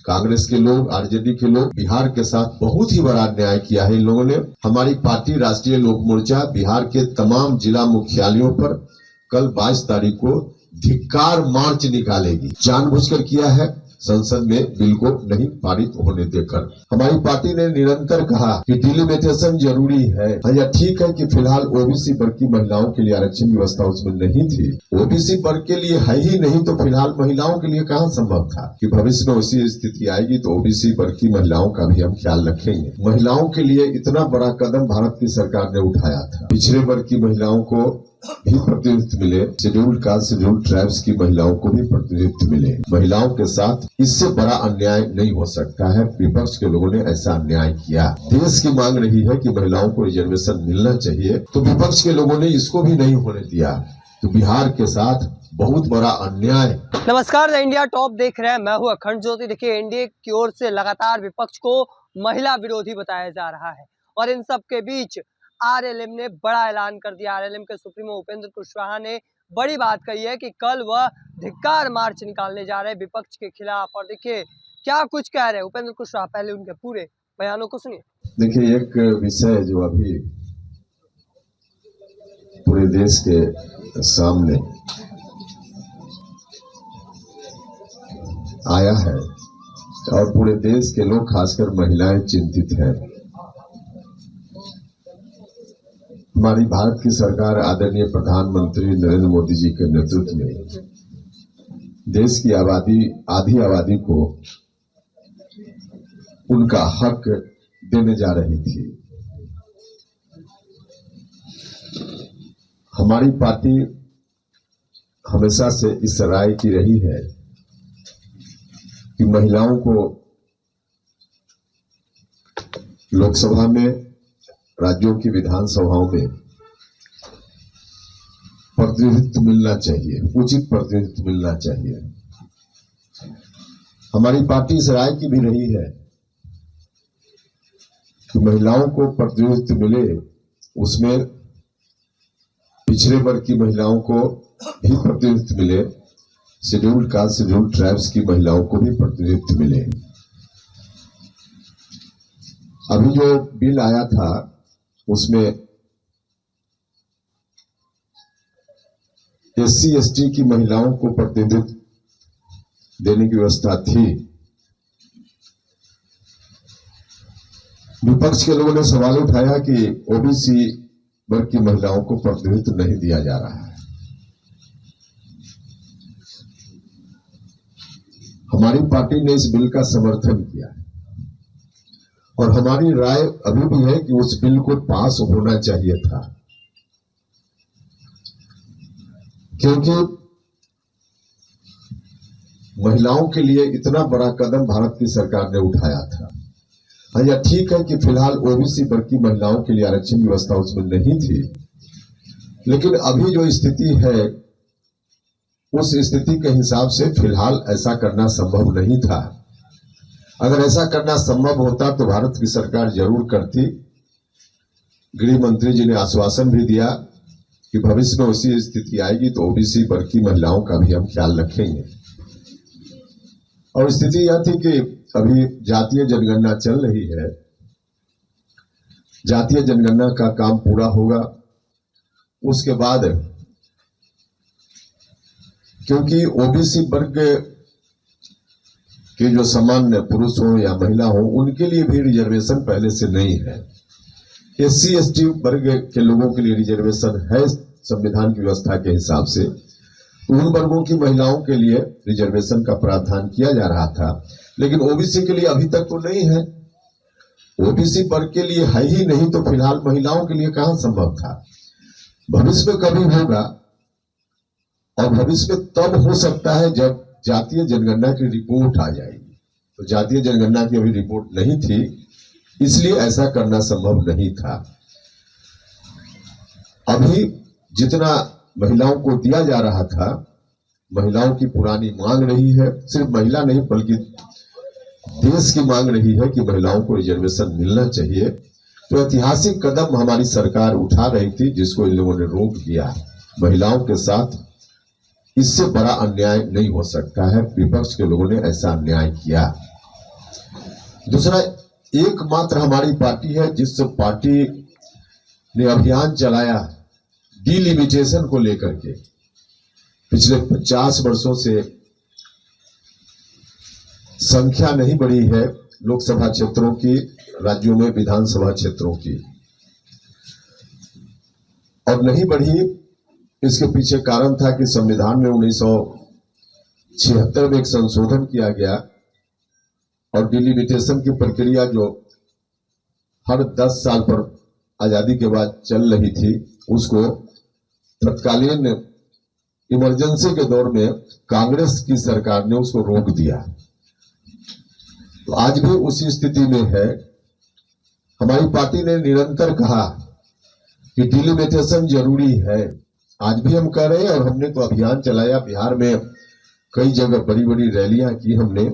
कांग्रेस के लोग, आरजेडी के लोग बिहार के साथ बहुत ही बड़ा अन्याय किया है इन लोगों ने। हमारी पार्टी राष्ट्रीय लोक मोर्चा बिहार के तमाम जिला मुख्यालयों पर कल 22 तारीख को धिक्कार मार्च निकालेगी। जानबूझकर किया है, संसद में बिल को नहीं पारित होने देकर। हमारी पार्टी ने निरंतर कहा कि डिलिमिटेशन जरूरी है। या ठीक है कि फिलहाल ओबीसी वर्ग की महिलाओं के लिए आरक्षण व्यवस्था उसमें नहीं थी, ओबीसी वर्ग के लिए है ही नहीं, तो फिलहाल महिलाओं के लिए कहाँ संभव था कि भविष्य में ऐसी स्थिति आएगी तो ओबीसी वर्ग की महिलाओं का भी हम ख्याल रखेंगे। महिलाओं के लिए इतना बड़ा कदम भारत की सरकार ने उठाया था। पिछड़े वर्ग की महिलाओं को भी प्रतिनिधित्व मिले, शेड्यूल्ड कास्ट, शेड्यूल्ड ट्राइब्स की महिलाओं को भी प्रतिनिधित्व मिले। महिलाओं के साथ इससे बड़ा अन्याय नहीं हो सकता है। विपक्ष के लोगों ने ऐसा अन्याय किया। देश की मांग रही है कि महिलाओं को रिजर्वेशन मिलना चाहिए, तो विपक्ष के लोगों ने इसको भी नहीं होने दिया। तो बिहार के साथ बहुत बड़ा अन्याय। नमस्कार, इंडिया टॉप देख रहे हैं, मैं हूं अखंड ज्योति। देखिए, एनडीए की ओर से लगातार विपक्ष को महिला विरोधी बताया जा रहा है और इन सब के बीच आरएलएम ने बड़ा ऐलान कर दिया। आरएलएम के सुप्रीमो उपेंद्र कुशवाहा ने बड़ी बात कही है कि कल वह धिक्कार मार्च निकालने जा रहे हैं विपक्ष के खिलाफ। और देखिए क्या कुछ कह रहे हैं उपेंद्र कुशवाहा, पहले उनके पूरे बयानों को सुनिए। देखिए, एक विषय जो अभी पूरे देश के सामने आया है और पूरे देश के लोग, खासकर महिलाएं, चिंतित हैं। हमारी भारत की सरकार आदरणीय प्रधानमंत्री नरेंद्र मोदी जी के नेतृत्व में देश की आधी आबादी को उनका हक देने जा रही थी। हमारी पार्टी हमेशा से इस राय की रही है कि महिलाओं को लोकसभा में, राज्यों की विधानसभाओं में प्रतिनिधित्व मिलना चाहिए, उचित प्रतिनिधित्व मिलना चाहिए। हमारी पार्टी इस राय की भी रही है कि महिलाओं को प्रतिनिधित्व मिले, उसमें पिछड़े वर्ग की महिलाओं को भी प्रतिनिधित्व मिले, शेड्यूल्ड कास्ट, शेड्यूल्ड ट्राइब्स की महिलाओं को भी प्रतिनिधित्व मिले। अभी जो बिल आया था उसमें एससी एसटी की महिलाओं को प्रतिनिधित्व देने की व्यवस्था थी। विपक्ष के लोगों ने सवाल उठाया कि ओबीसी वर्ग की महिलाओं को प्रतिनिधित्व नहीं दिया जा रहा है। हमारी पार्टी ने इस बिल का समर्थन किया और हमारी राय अभी भी है कि उस बिल को पास होना चाहिए था, क्योंकि महिलाओं के लिए इतना बड़ा कदम भारत की सरकार ने उठाया था। या ठीक है कि फिलहाल ओबीसी वर्ग की महिलाओं के लिए आरक्षण व्यवस्था उसमें नहीं थी, लेकिन अभी जो स्थिति है उस स्थिति के हिसाब से फिलहाल ऐसा करना संभव नहीं था। अगर ऐसा करना संभव होता तो भारत की सरकार जरूर करती। गृह मंत्री जी ने आश्वासन भी दिया कि भविष्य में ऐसी स्थिति आएगी तो ओबीसी वर्ग की महिलाओं का भी हम ख्याल रखेंगे। और स्थिति यह थी कि अभी जातीय जनगणना चल रही है। जातीय जनगणना का काम पूरा होगा, उसके बाद क्योंकि ओबीसी वर्ग कि जो सामान्य पुरुष हो या महिला हो उनके लिए भी रिजर्वेशन पहले से नहीं है। एससी एसटी वर्ग के लोगों के लिए रिजर्वेशन है संविधान की व्यवस्था के हिसाब से। उन वर्गों की महिलाओं के लिए रिजर्वेशन का प्रावधान किया जा रहा था, लेकिन ओबीसी के लिए अभी तक तो नहीं है। ओबीसी वर्ग के लिए है ही नहीं, तो फिलहाल महिलाओं के लिए कहां संभव था। भविष्य में कभी होगा और भविष्य में तब हो सकता है जब जातीय जनगणना की रिपोर्ट आ जाएगी। तो जातीय जनगणना की अभी रिपोर्ट नहीं थी, इसलिए ऐसा करना संभव नहीं था। अभी जितना महिलाओं को दिया जा रहा था, महिलाओं की पुरानी मांग रही है, सिर्फ महिला नहीं बल्कि देश की मांग रही है कि महिलाओं को रिजर्वेशन मिलना चाहिए। तो ऐतिहासिक कदम हमारी सरकार उठा रही थी, जिसको इन लोगों ने रोक दिया। महिलाओं के साथ इससे बड़ा अन्याय नहीं हो सकता है। विपक्ष के लोगों ने ऐसा अन्याय किया। दूसरा, एकमात्र हमारी पार्टी है जिस पार्टी ने अभियान चलाया डिलिमिटेशन को लेकर के। पिछले 50 वर्षों से संख्या नहीं बढ़ी है लोकसभा क्षेत्रों की, राज्यों में विधानसभा क्षेत्रों की, और नहीं बढ़ी। इसके पीछे कारण था कि संविधान में 1976 में एक संशोधन किया गया और डिलिमिटेशन की प्रक्रिया जो हर 10 साल पर आजादी के बाद चल रही थी, उसको तत्कालीन इमरजेंसी के दौर में कांग्रेस की सरकार ने उसको रोक दिया। तो आज भी उसी स्थिति में है। हमारी पार्टी ने निरंतर कहा कि डिलिमिटेशन जरूरी है, आज भी हम कह रहे हैं, और हमने तो अभियान चलाया बिहार में, कई जगह बड़ी बड़ी रैलियां की हमने,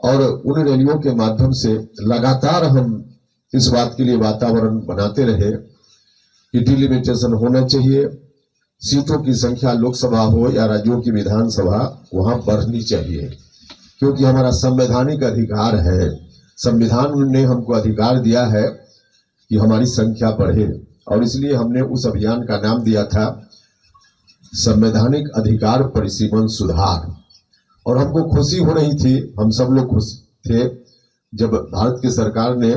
और उन रैलियों के माध्यम से लगातार हम इस बात के लिए वातावरण बनाते रहे कि डिलिमिटेशन होना चाहिए, सीटों की संख्या लोकसभा हो या राज्यों की विधानसभा वहां बढ़नी चाहिए, क्योंकि हमारा संवैधानिक अधिकार है। संविधान ने हमको अधिकार दिया है कि हमारी संख्या बढ़े, और इसलिए हमने उस अभियान का नाम दिया था संवैधानिक अधिकार परिसीमन सुधार। और हमको खुशी हो रही थी, हम सब लोग खुश थे जब भारत की सरकार ने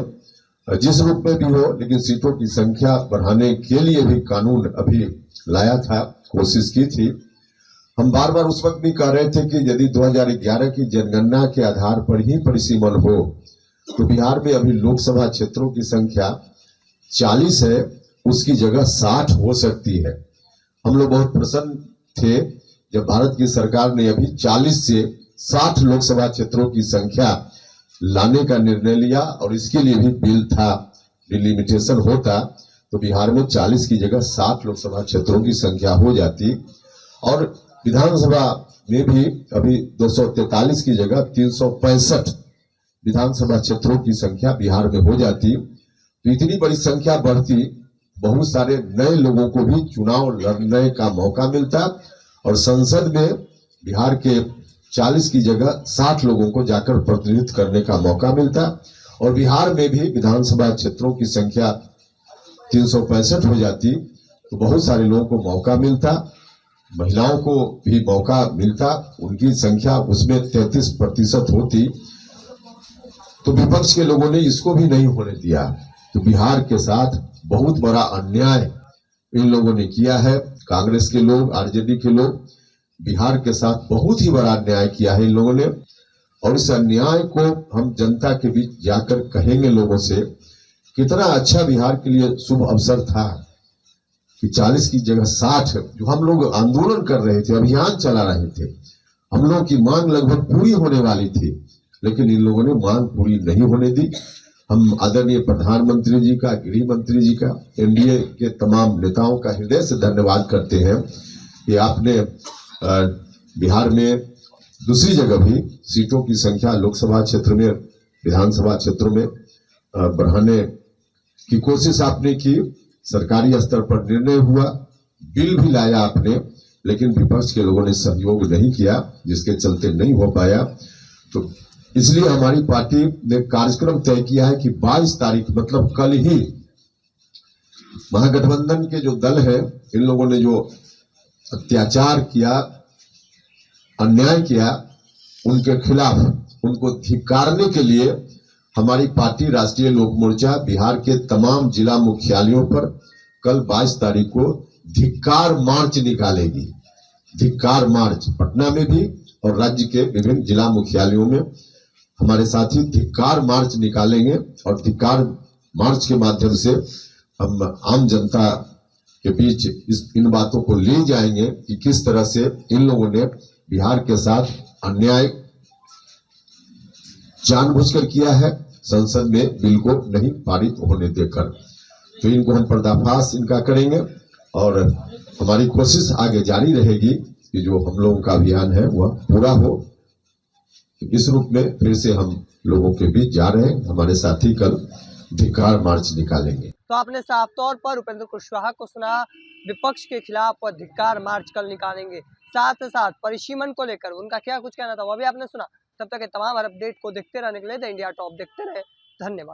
जिस रूप में भी हो लेकिन सीटों की संख्या बढ़ाने के लिए भी कानून अभी लाया था, कोशिश की थी। हम बार बार उस वक्त भी कह रहे थे कि यदि 2011 की जनगणना के आधार पर ही परिसीमन हो तो बिहार में अभी लोकसभा क्षेत्रों की संख्या 40 है, उसकी जगह 60 हो सकती है। हम लोग बहुत प्रसन्न थे जब भारत की सरकार ने अभी 40 से 60 लोकसभा क्षेत्रों की संख्या लाने का निर्णय लिया, और इसके लिए भी बिल था। डिलिमिटेशन होता तो बिहार में 40 की जगह 60 लोकसभा क्षेत्रों की संख्या हो जाती, और विधानसभा में भी अभी 243 की जगह 365 विधानसभा क्षेत्रों की संख्या बिहार में हो जाती। तो इतनी बड़ी संख्या बढ़ती, बहुत सारे नए लोगों को भी चुनाव लड़ने का मौका मिलता, और संसद में बिहार के 40 की जगह 60 लोगों को जाकर प्रतिनिधित्व करने का मौका मिलता, और बिहार में भी विधानसभा क्षेत्रों की संख्या 365 हो जाती, तो बहुत सारे लोगों को मौका मिलता, महिलाओं को भी मौका मिलता, उनकी संख्या उसमें 33% होती। तो विपक्ष के लोगों ने इसको भी नहीं होने दिया। तो बिहार के साथ बहुत बड़ा अन्याय इन लोगों ने किया है। कांग्रेस के लोग, आरजेडी के लोग बिहार के साथ बहुत ही बड़ा अन्याय किया है इन लोगों ने, और इस अन्याय को हम जनता के बीच जाकर कहेंगे लोगों से। कितना अच्छा बिहार के लिए शुभ अवसर था कि 40 की जगह 60, जो हम लोग आंदोलन कर रहे थे, अभियान चला रहे थे, हम लोगों की मांग लगभग पूरी होने वाली थी, लेकिन इन लोगों ने मांग पूरी नहीं होने दी। हम आदरणीय प्रधानमंत्री जी का, गृह मंत्री जी का, एनडीए के तमाम नेताओं का हृदय से धन्यवाद करते हैं कि आपने बिहार में दूसरी जगह भी सीटों की संख्या लोकसभा क्षेत्र में, विधानसभा क्षेत्रों में बढ़ाने की कोशिश आपने की। सरकारी स्तर पर निर्णय हुआ, बिल भी लाया आपने, लेकिन विपक्ष के लोगों ने सहयोग नहीं किया, जिसके चलते नहीं हो पाया। तो इसलिए हमारी पार्टी ने कार्यक्रम तय किया है कि 22 तारीख, मतलब कल ही, महागठबंधन के जो दल है, इन लोगों ने जो अत्याचार किया, अन्याय किया, उनके खिलाफ, उनको धिक्कारने के लिए हमारी पार्टी राष्ट्रीय लोक मोर्चा बिहार के तमाम जिला मुख्यालयों पर कल 22 तारीख को धिक्कार मार्च निकालेगी। धिक्कार मार्च पटना में भी और राज्य के विभिन्न जिला मुख्यालयों में हमारे साथी धिक्कार मार्च निकालेंगे, और धिक्कार मार्च के माध्यम से हम आम जनता के बीच इन बातों को ले जाएंगे कि किस तरह से इन लोगों ने बिहार के साथ अन्याय जानबूझकर किया है, संसद में बिल को नहीं पारित होने देकर। तो इनको हम पर्दाफाश इनका करेंगे, और हमारी कोशिश आगे जारी रहेगी कि जो हम लोगों का अभियान है वह पूरा हो। इस रूप में फिर से हम लोगों के बीच जा रहे हैं। हमारे साथी कल धिक्कार मार्च निकालेंगे। तो आपने साफ तौर पर उपेंद्र कुशवाहा को सुना, विपक्ष के खिलाफ वह धिक्कार मार्च कल निकालेंगे। साथ साथ परिसीमन को लेकर उनका क्या कुछ कहना था वो भी आपने सुना। तब तक ये तमाम हर अपडेट को देखते रहने के लिए द इंडिया टॉप देखते रहे। धन्यवाद।